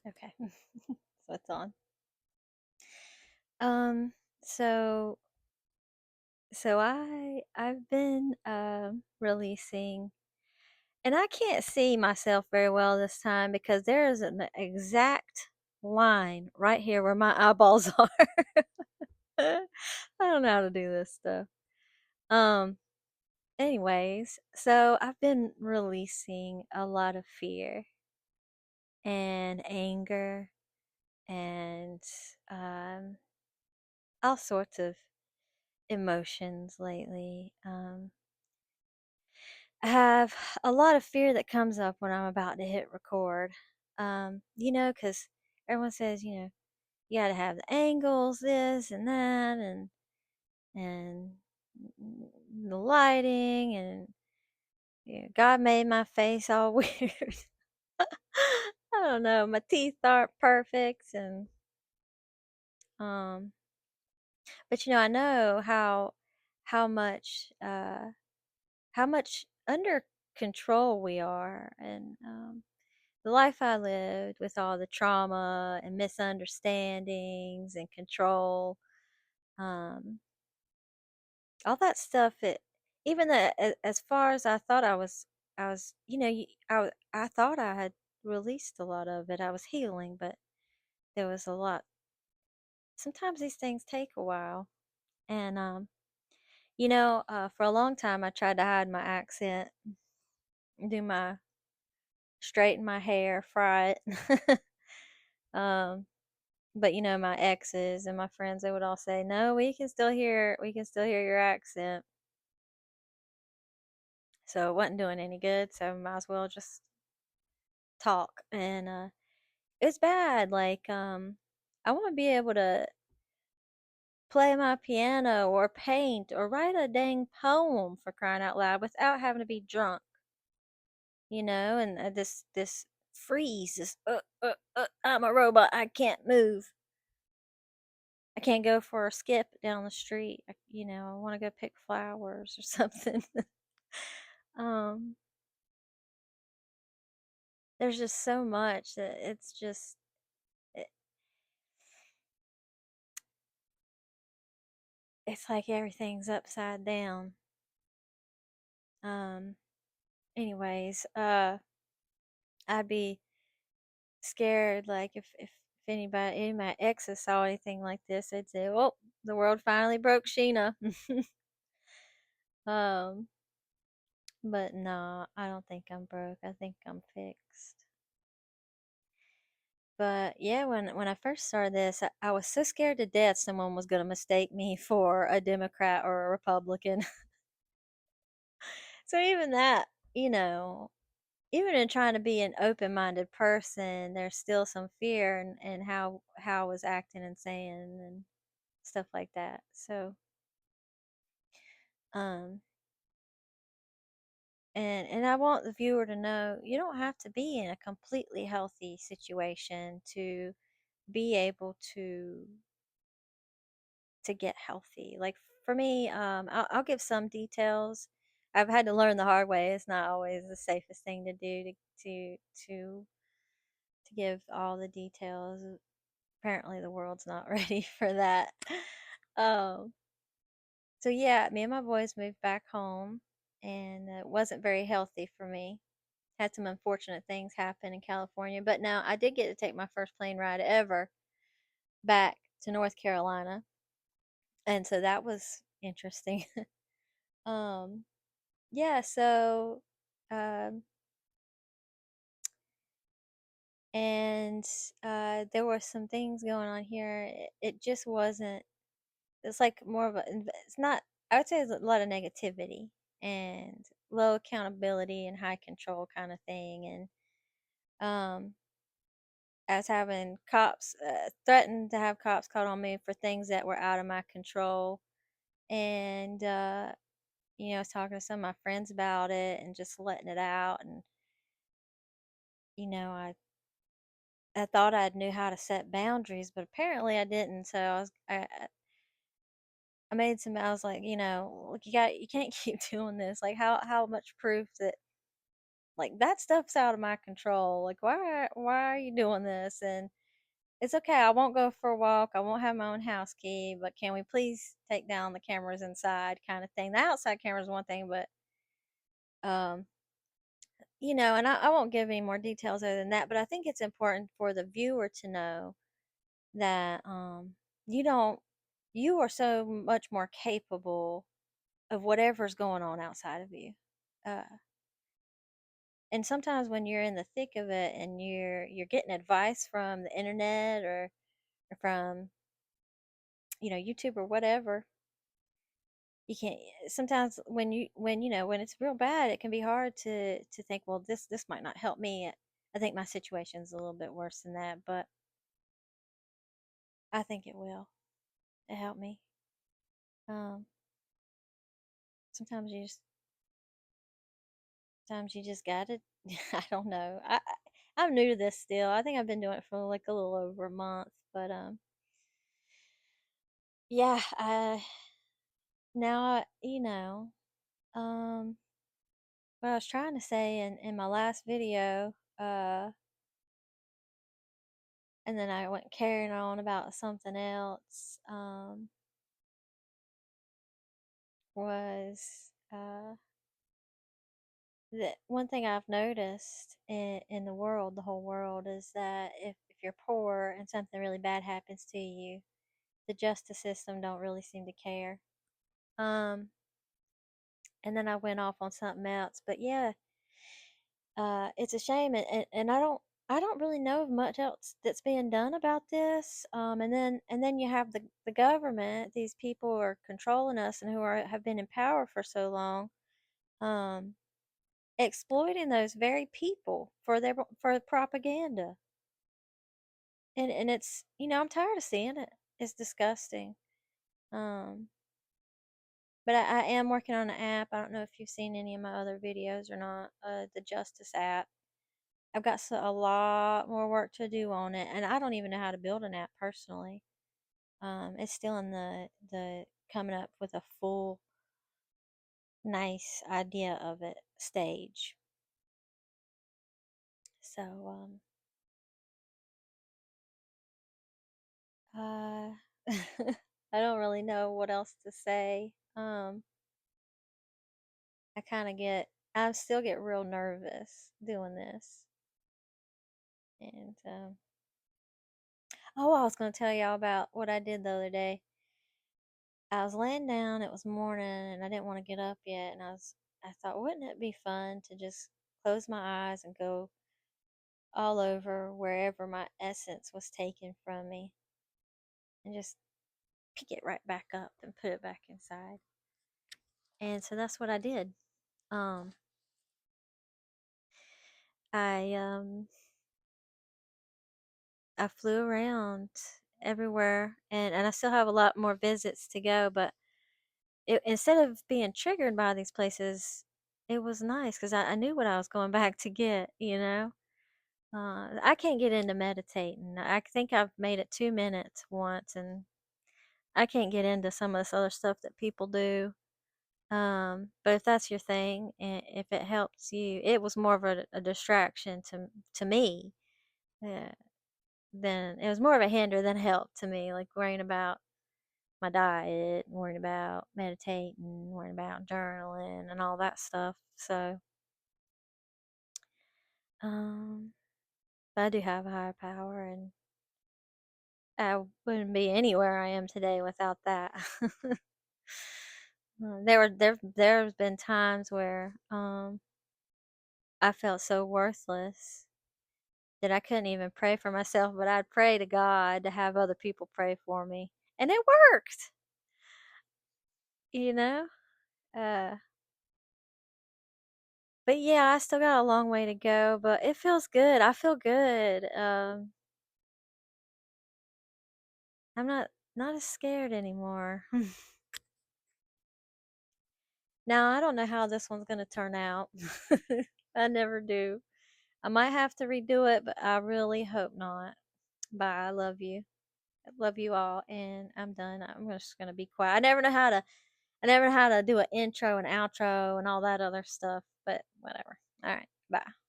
Okay. So it's on. Um, so I've been releasing, and I can't see myself very well this time because there is an exact line right here where my eyeballs are. I don't know how to do this stuff. Um, anyways, so I've been releasing a lot of fear and anger and um all sorts of emotions lately. I have a lot of fear that comes up when I'm about to hit record. Because everyone says, you got to have the angles, this and that, and the lighting, and God made my face all weird. I don't know. My teeth aren't perfect, and um, but I know how much how much under control we are, and the life I lived with all the trauma and misunderstandings and control, um, all that stuff. It even as far as I thought I was, I thought I had released a lot of it. I was healing, but there was a lot. Sometimes these things take a while, and for a long time I tried to hide my accent, do my straighten my hair, fry it. um, but my exes and my friends, they would all say, "No, we can still hear your accent." So it wasn't doing any good, so might as well just talk. And it's bad. Like I want to be able to play my piano or paint or write a dang poem, for crying out loud, without having to be drunk, and this freeze, this I'm a robot, I can't move. I can't go for a skip down the street. I want to go pick flowers or something. um, there's just so much that it, it's like everything's upside down. Um, anyways, I'd be scared, like if any of my exes saw anything like this, they'd say, "Oh, the world finally broke Sheena." um, but no, I don't think I'm broke. I think I'm fixed. But yeah, when I first started this, I was so scared to death someone was going to mistake me for a Democrat or a Republican. So even that, you know, even in trying to be an open-minded person, there's still some fear in how I was acting and saying and stuff like that. So, um, and I want the viewer to know you don't have to be in a completely healthy situation to be able to get healthy. Like for me, I'll give some details. I've had to learn the hard way. It's not always the safest thing to do to to to give all the details. Apparently, the world's not ready for that. Um, so yeah, me and my boys moved back home, and it wasn't very healthy for me. Had some unfortunate things happen in California, but now I did get to take my first plane ride ever back to North Carolina, and so that was interesting. um, yeah, so um, and there were some things going on here. It just wasn't. It's like more of a. It's not. I would say there's a lot of negativity and low accountability and high control kind of thing. And I was having cops threatened to have cops called on me for things that were out of my control. And I was talking to some of my friends about it and just letting it out. And I thought I knew how to set boundaries, but apparently I didn't. So I made some. I was like, look, you can't keep doing this. Like, how much proof that Like that stuff's out of my control. Like why are you doing this? And it's okay. I won't go for a walk. I won't have my own house key, but can we please take down the cameras inside kind of thing. The outside camera is one thing, but um and I won't give any more details other than that, but I think it's important for the viewer to know that you don't you are so much more capable of whatever's going on outside of you. Uh and sometimes when you're in the thick of it and you're getting advice from the internet or from YouTube or whatever, you can't sometimes when it's real bad, it can be hard to think, well, this might not help me. I think my situation's a little bit worse than that, but I think it will. It helped me. Um, sometimes you just sometimes you just gotta. I don't know. I'm new to this still. I think I've been doing it for like a little over a month, but yeah. Now um, what I was trying to say in my last video, and then I went carrying on about something else. Was that one thing I've noticed in the world, the whole world, is that if you're poor and something really bad happens to you, the justice system don't really seem to care. Um, and then I went off on something else, but yeah, it's a shame, and I don't really know of much else that's being done about this. And then you have the government; these people are controlling us, and have been in power for so long. Um, exploiting those very people for propaganda. And it's I'm tired of seeing it. It's disgusting. Um but I am working on an app. I don't know if you've seen any of my other videos or not. The Justice app. I've got a lot more work to do on it, and I don't even know how to build an app personally. It's still in the coming up with a full nice idea of it stage. So Uh, I don't really know what else to say. I kind of I still get real nervous doing this. And, oh, I was going to tell y'all about what I did the other day. I was laying down, it was morning, and I didn't want to get up yet. And I thought, wouldn't it be fun to just close my eyes and go all over wherever my essence was taken from me and just pick it right back up and put it back inside. And so that's what I did. Um, I I flew around everywhere, and I still have a lot more visits to go, but instead of being triggered by these places, it was nice because I knew what I was going back to get. I can't get into meditating. I think I've made it 2 minutes once, and I can't get into some of this other stuff that people do. But if that's your thing, and if it helps you, it was more of a distraction to me. Yeah, then it was more of a hinder than help to me, like worrying about my diet, worrying about meditating, worrying about journaling and all that stuff. So, um, but I do have a higher power, and I wouldn't be anywhere I am today without that. There's been times where I felt so worthless that I couldn't even pray for myself, but I'd pray to God to have other people pray for me, and it worked. You know. Uh, But yeah, I still got a long way to go, but it feels good. I feel good. I'm not as scared anymore. Now, I don't know how this one's gonna turn out. I never do. I might have to redo it, but I really hope not. Bye. I love you. I love you all, and I'm done. I'm just gonna be quiet. I never know how to do an intro and outro and all that other stuff, but whatever. All right. Bye.